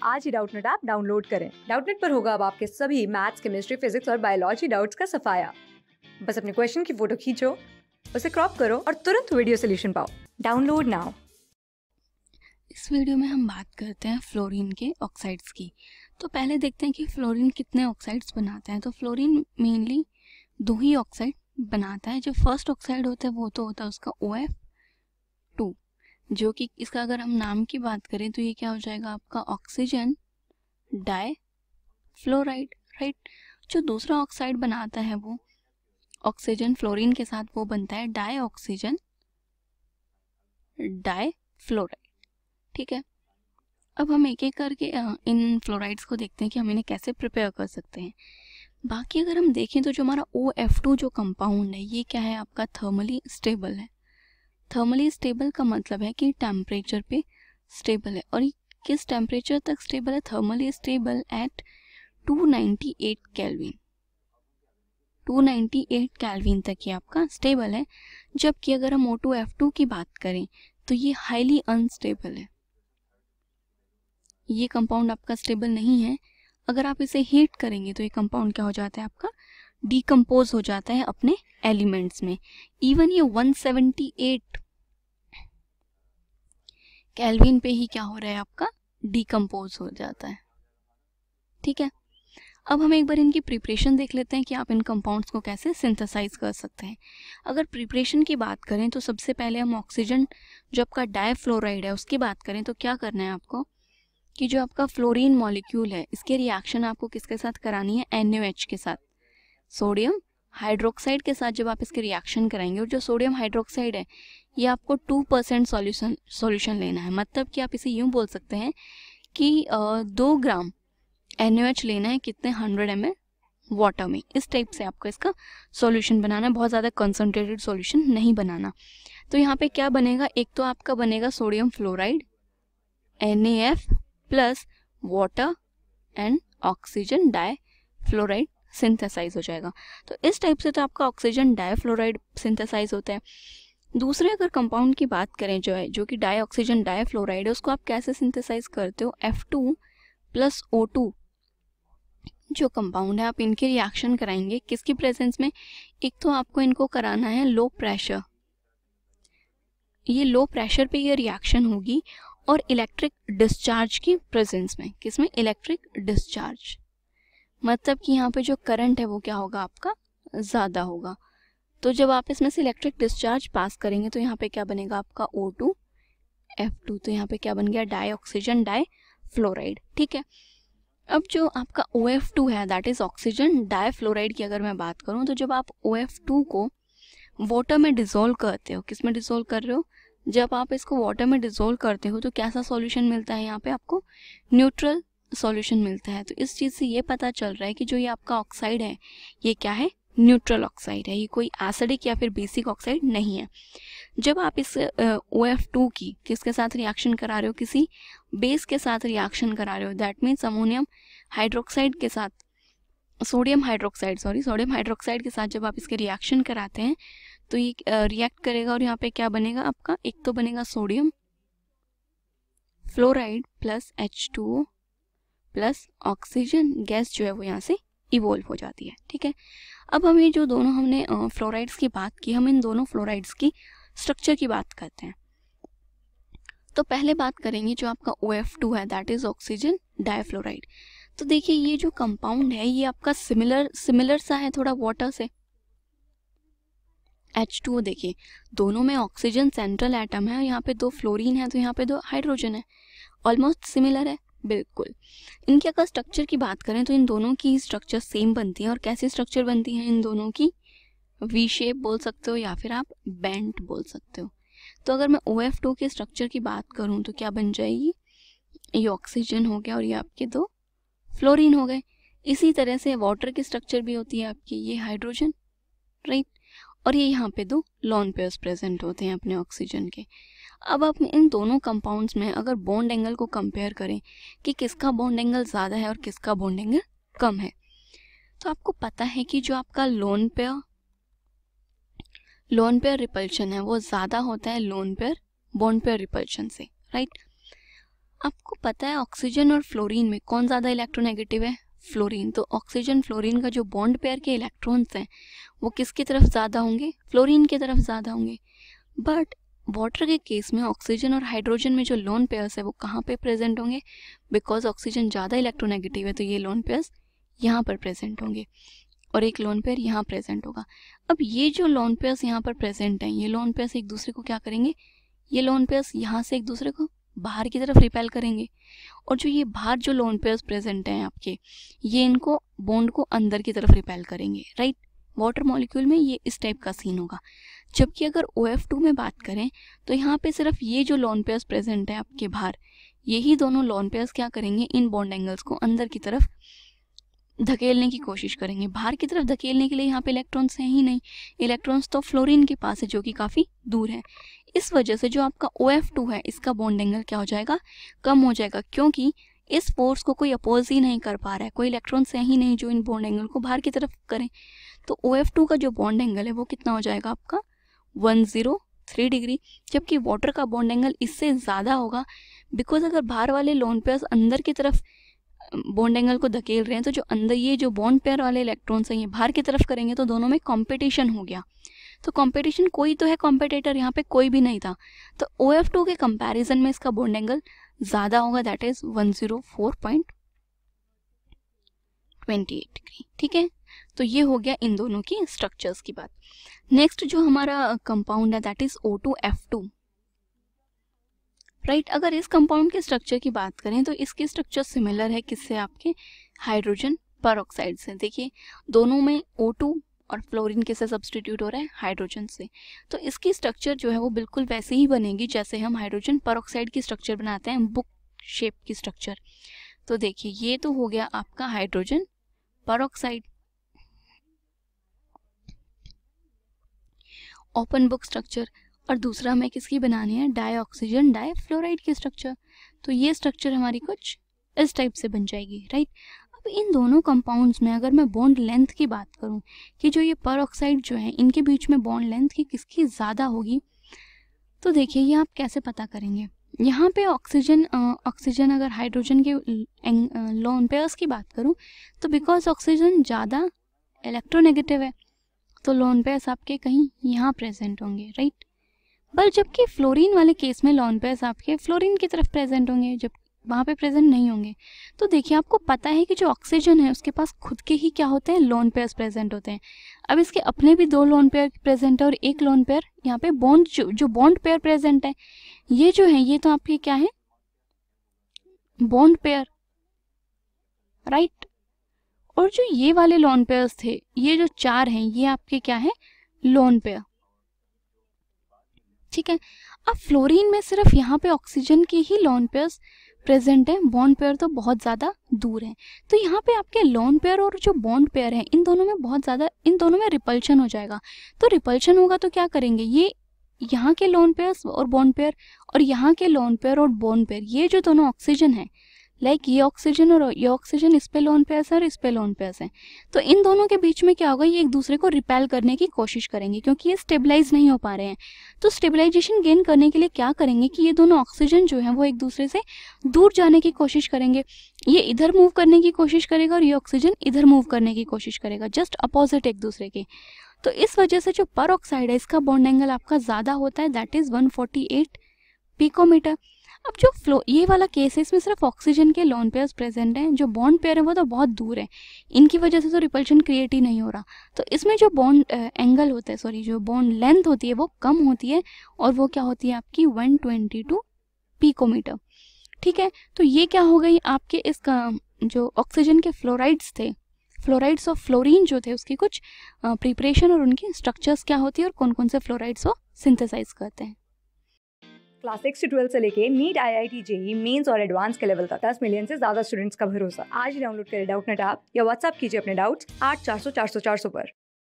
आज ही Doubtnut app download करें। Doubtnut पर होगा अब आपके सभी मैथ्स, केमिस्ट्री, फिजिक्स और बायोलॉजी डाउट्स का सफाया। बस अपने क्वेश्चन की फोटो खींचो, उसे क्रॉप करो और तुरंत वीडियो सोल्यूशन पाओ। Download now. इस वीडियो में हम बात करते हैं फ्लोरीन के ऑक्साइड्स की। तो पहले देखते हैं कि फ्लोरीन कितने ऑक्साइड्स बनाता है। तो फ्लोरीन मेनली दो ही ऑक्साइड बनाता है। जो फर्स्ट ऑक्साइड होता है वो तो होता है उसका OF2, जो कि इसका अगर हम नाम की बात करें तो ये क्या हो जाएगा आपका ऑक्सीजन डाई फ्लोराइड, राइट। जो दूसरा ऑक्साइड बनाता है वो ऑक्सीजन फ्लोरीन के साथ वो बनता है डाई ऑक्सीजन डाई फ्लोराइड, ठीक है। अब हम एक एक करके इन फ्लोराइड्स को देखते हैं कि हम इन्हें कैसे प्रिपेयर कर सकते हैं। बाकी अगर हम देखें तो जो हमारा OF2 जो कंपाउंड है ये क्या है आपका थर्मली स्टेबल है। थर्मली स्टेबल का मतलब है कि टेम्परेचर पे स्टेबल है। और ये किस टेम्परेचर तक स्टेबल है? Thermally stable at 298 kelvin. 298 kelvin तक ये आपका स्टेबल है। जबकि अगर हम O2F2 की बात करें तो ये हाईली अनस्टेबल है। ये कंपाउंड आपका स्टेबल नहीं है। अगर आप इसे हीट करेंगे तो ये कंपाउंड क्या हो जाता है आपका डिकम्पोज हो जाता है अपने एलिमेंट्स में। इवन ये 178 केल्विन पे ही क्या हो रहा है आपका डिकम्पोज हो जाता है, ठीक है। अब हम एक बार इनकी प्रिपरेशन देख लेते हैं कि आप इन कंपाउंड्स को कैसे सिंथेसाइज कर सकते हैं। अगर प्रिपरेशन की बात करें तो सबसे पहले हम ऑक्सीजन जो आपका डाईफ्लोराइड है उसकी बात करें तो क्या करना है आपको कि जो आपका फ्लोरीन मॉलिक्यूल है इसके रिएक्शन आपको किसके साथ करानी है? NaOH के साथ, सोडियम हाइड्रोक्साइड के साथ जब आप इसके रिएक्शन कराएंगे। और जो सोडियम हाइड्रोक्साइड है ये आपको 2% सॉल्यूशन लेना है। मतलब कि आप इसे यूं बोल सकते हैं कि 2 ग्राम NaOH लेना है कितने 100 ml वाटर में। इस टाइप से आपको इसका सॉल्यूशन बनाना है, बहुत ज़्यादा कंसनट्रेटेड सॉल्यूशन नहीं बनाना। तो यहाँ पे क्या बनेगा? एक तो आपका बनेगा sodium fluoride NaF plus water and oxygen difluoride synthesise हो जाएगा। तो इस टाइप से तो आपका ऑक्सीजन डाई फ्लोराइड सिंथेसाइज होता है। दूसरे अगर कंपाउंड की बात करें जो कि डाई ऑक्सीजन डाई फ्लोराइड है उसको आप कैसे सिंथेसाइज करते हो? F2 प्लस O2 जो कंपाउंड है आप इनके रिएक्शन कराएंगे किसकी प्रेजेंस में? एक तो आपको इनको कराना है लो प्रेशर। ये लो प्रेशर पे ये रिएक्शन होगी और इलेक्ट्रिक डिस्चार्ज की प्रेजेंस में। किसमें? Electric discharge. मतलब कि यहाँ पे जो करंट है वो क्या होगा आपका ज़्यादा होगा। तो जब आप इसमें से इलेक्ट्रिक डिस्चार्ज पास करेंगे तो यहाँ पे क्या बनेगा आपका O2F2। तो यहाँ पे क्या बन गया? डाई ऑक्सीजन डाई फ्लोराइड, ठीक है। अब जो आपका OF2 है that is oxygen difluoride की अगर मैं बात करूँ तो जब आप OF2 को वाटर में डिसॉल्व करते हो, किस में डिसॉल्व कर रहे हो? जब आप इसको वाटर में डिसॉल्व करते हो तो कैसा सॉल्यूशन मिलता है? यहाँ पे आपको न्यूट्रल सॉल्यूशन मिलता है। तो इस चीज़ से ये पता चल रहा है कि जो ये आपका ऑक्साइड है ये क्या है? न्यूट्रल ऑक्साइड है। ये कोई एसिडिक या फिर बेसिक ऑक्साइड नहीं है। जब आप इस OF2 की किसके साथ रिएक्शन करा रहे हो? किसी बेस के साथ रिएक्शन करा रहे हो। दैट मीन्स अमोनियम हाइड्रोक्साइड के साथ सोडियम हाइड्रोक्साइड के साथ जब आप इसके रिएक्शन कराते हैं तो ये रिएक्ट करेगा और यहाँ पे क्या बनेगा आपका? एक तो बनेगा sodium fluoride plus H2O plus oxygen gas जो है वो यहाँ से इवोल्व हो जाती है, ठीक है। अब हम ये जो दोनों हमने फ्लोराइड्स की बात की, हम इन दोनों फ्लोराइड्स की स्ट्रक्चर की बात करते हैं। तो पहले बात करेंगे जो आपका OF2 है दैट इज ऑक्सीजन डाईफ्लोराइड। तो देखिए ये जो कंपाउंड है ये आपका सिमिलर सा है थोड़ा वाटर से। H2O देखिए दोनों में ऑक्सीजन सेंट्रल एटम है और यहाँ पे 2 फ्लोरीन है तो यहाँ पे 2 हाइड्रोजन है। ऑलमोस्ट सिमिलर है बिल्कुल। इनके अगर स्ट्रक्चर की बात करें तो इन दोनों की स्ट्रक्चर सेम बनती है। और कैसी स्ट्रक्चर बनती है इन दोनों की? V शेप बोल सकते हो या फिर आप बेंट बोल सकते हो। तो अगर मैं OF2 के स्ट्रक्चर की बात करूं तो क्या बन जाएगी? ये ऑक्सीजन हो गया और ये आपके 2 फ्लोरीन हो गए। इसी तरह से वाटर की स्ट्रक्चर भी होती है आपकी, ये हाइड्रोजन, राइट। और ये यहाँ पे 2 लोन पेयर्स प्रेजेंट होते हैं अपने ऑक्सीजन के। अब आप इन दोनों कंपाउंड्स में अगर बॉन्ड एंगल को कंपेयर करें कि किसका बॉन्ड एंगल ज़्यादा है और किसका बॉन्ड एंगल कम है, तो आपको पता है कि जो आपका लोन पेयर रिपल्शन है वो ज़्यादा होता है lone pair bond pair repulsion से, राइट। आपको पता है ऑक्सीजन और फ्लोरीन में कौन ज़्यादा इलेक्ट्रोनेगेटिव है? फ्लोरीन। तो ऑक्सीजन फ्लोरीन का जो बॉन्ड पेयर के इलेक्ट्रॉन्स हैं वो किसकी तरफ ज़्यादा होंगे? फ्लोरीन की तरफ ज़्यादा होंगे। बट वाटर के केस में ऑक्सीजन और हाइड्रोजन में जो लोन पेयर्स है वो कहाँ पे प्रेजेंट होंगे? बिकॉज ऑक्सीजन ज़्यादा इलेक्ट्रोनेगेटिव है तो ये लोन पेयर्स यहाँ पर प्रेजेंट होंगे और एक लोन पेयर यहाँ प्रेजेंट होगा। अब ये जो लोन पेयर्स यहाँ पर प्रेजेंट हैं, ये लोन पेयर्स एक दूसरे को क्या करेंगे? ये लोन पेयर्स यहाँ से एक दूसरे को बाहर की तरफ रिपेल करेंगे और जो ये बाहर जो लोन पेयर्स प्रेजेंट हैं आपके, ये इनको बॉन्ड को अंदर की तरफ रिपेल करेंगे, राइट। वाटर मॉलिक्यूल में ये इस टाइप का सीन होगा। जबकि अगर OF2 में बात करें तो यहाँ पे सिर्फ ये जो लोन पेयर्स प्रेजेंट है आपके बाहर, यही दोनों लोन पेयर्स क्या करेंगे? इन बॉन्ड एंगल्स को अंदर की तरफ धकेलने की कोशिश करेंगे। बाहर की तरफ धकेलने के लिए यहाँ पे इलेक्ट्रॉन्स हैं ही नहीं, इलेक्ट्रॉन्स तो फ्लोरीन के पास है जो कि काफ़ी दूर है। इस वजह से जो आपका OF2 है इसका बॉन्ड एंगल क्या हो जाएगा? कम हो जाएगा, क्योंकि इस फोर्स को कोई अपोज ही नहीं कर पा रहा है, कोई इलेक्ट्रॉन्स हैं ही नहीं जो इन बॉन्ड एंगल को बाहर की तरफ करें। तो OF2 का जो बॉन्ड एंगल है वो कितना हो जाएगा आपका? 103 डिग्री। जबकि वाटर का बॉन्ड एंगल इससे ज़्यादा होगा, बिकॉज अगर बाहर वाले लोन पेयर्स अंदर की तरफ बॉन्ड एंगल को धकेल रहे हैं तो जो अंदर ये जो बॉन्ड पेयर वाले इलेक्ट्रॉन्स हैं ये बाहर की तरफ करेंगे तो दोनों में कंपटीशन हो गया। तो कंपटीशन, कोई तो है कॉम्पिटिटर, यहाँ पे कोई भी नहीं था। तो OF2 के कंपैरिजन में इसका बॉन्ड एंगल ज़्यादा होगा, दैट इज 104.28 डिग्री। ठीक है, तो ये हो गया इन दोनों की स्ट्रक्चर्स की बात। नेक्स्ट जो हमारा कंपाउंड है दैट इज O2F2, राइट। अगर इस कंपाउंड के स्ट्रक्चर की बात करें तो इसकी स्ट्रक्चर सिमिलर है किससे? आपके हाइड्रोजन परऑक्साइड से। देखिए दोनों में O2 और फ्लोरीन किससे सब्सटीट्यूट हो रहा है? हाइड्रोजन से। तो इसकी स्ट्रक्चर जो है वो बिल्कुल वैसे ही बनेगी जैसे हम हाइड्रोजन परऑक्साइड की स्ट्रक्चर बनाते हैं, बुक शेप की स्ट्रक्चर। तो देखिए ये तो हो गया आपका hydrogen peroxide, open book structure. और दूसरा हमें किसकी बनानी है? डाईऑक्सीजन डाईफ्लोराइड की स्ट्रक्चर। तो ये स्ट्रक्चर हमारी कुछ इस टाइप से बन जाएगी, राइट। अब इन दोनों कंपाउंड्स में अगर मैं बॉन्ड लेंथ की बात करूं कि जो ये परऑक्साइड जो है इनके बीच में बॉन्ड लेंथ की किसकी ज़्यादा होगी, तो देखिए ये आप कैसे पता करेंगे? यहाँ पे ऑक्सीजन अगर हाइड्रोजन के लोन पेयर्स की बात करूँ तो बिकॉज ऑक्सीजन ज़्यादा इलेक्ट्रोनेगेटिव है तो लोन पेयर्स आपके कहीं यहाँ प्रेजेंट होंगे, राइट। पर जबकि फ्लोरीन वाले केस में लोन पेयर्स आपके फ्लोरीन की तरफ प्रेजेंट होंगे, जब वहाँ पे प्रेजेंट नहीं होंगे। तो देखिए आपको पता है कि जो ऑक्सीजन है उसके पास खुद के ही क्या होते हैं? लोन पेयर्स प्रेजेंट होते हैं। अब इसके अपने भी 2 लोन पेयर प्रेजेंट है और एक लोन पेयर यहाँ पे बॉन्ड जो बॉन्ड पेयर प्रेजेंट है, ये जो है ये तो आपके क्या है? Bond pair, right. और जो ये वाले लोन पेयर्स थे, ये जो 4 हैं, ये आपके क्या है? लोन पेयर, ठीक है। अब फ्लोरीन में सिर्फ यहाँ पे ऑक्सीजन के ही लोन पेयर्स प्रेजेंट है, बॉन्ड पेयर तो बहुत ज़्यादा दूर है। तो यहाँ पे आपके लोन पेयर और जो बॉन्ड पेयर है इन दोनों में बहुत ज़्यादा, इन दोनों में रिपल्शन हो जाएगा। तो रिपल्शन होगा तो क्या करेंगे? ये यहाँ के लोन पेयर्स और बॉन्ड पेयर और यहाँ के लोन पेयर और बॉन्ड पेयर, ये जो दोनों ऑक्सीजन है, लाइक ये ऑक्सीजन और ये ऑक्सीजन इस पे लोन पेयर्स है और इस पे लोन पेयर्स हैं, तो इन दोनों के बीच में क्या होगा? ये एक दूसरे को रिपेल करने की कोशिश करेंगे क्योंकि ये स्टेबलाइज नहीं हो पा रहे हैं। तो स्टेबलाइजेशन गेन करने के लिए क्या करेंगे कि ये दोनों ऑक्सीजन जो है वो एक दूसरे से दूर जाने की कोशिश करेंगे। ये इधर मूव करने की कोशिश करेगा और ये ऑक्सीजन इधर मूव करने की कोशिश करेगा, जस्ट अपोजिट एक दूसरे के। तो इस वजह से जो परऑक्साइड है इसका बॉन्ड एंगल आपका ज़्यादा होता है, दैट इज़ 148 पिकोमीटर। अब जो ये वाला केस है इसमें सिर्फ ऑक्सीजन के लोन पेयर्स प्रेजेंट हैं, जो बॉन्ड पेयर है वो तो बहुत दूर है, इनकी वजह से तो रिपल्शन क्रिएट ही नहीं हो रहा। तो इसमें जो बॉन्ड एंगल होता है, सॉरी जो बॉन्ड लेंथ होती है वो कम होती है और वो क्या होती है आपकी 122 पिकोमीटर, ठीक है। तो ये क्या हो गई आपके इसका जो ऑक्सीजन के फ्लोराइड्स थे, फ्लोराइड्स ऑफ फ्लोरीन जो थे उसकी कुछ प्रिपरेशन और उनकी स्ट्रक्चर्स क्या होती है और कौन कौन से फ्लोराइड्स वो सिंथेसाइज करते हैं। क्लास 6 से 12 से लेके नीट, IIT, JEE मेंस और एडवांस के लेवल तक 10 मिलियन से ज्यादा स्टूडेंट्स का भरोसा। आज ही डाउनलोड करें डाउटनेट ऐप या व्हाट्सएप कीजिए अपने डाउट्स 8400 400 400 पर।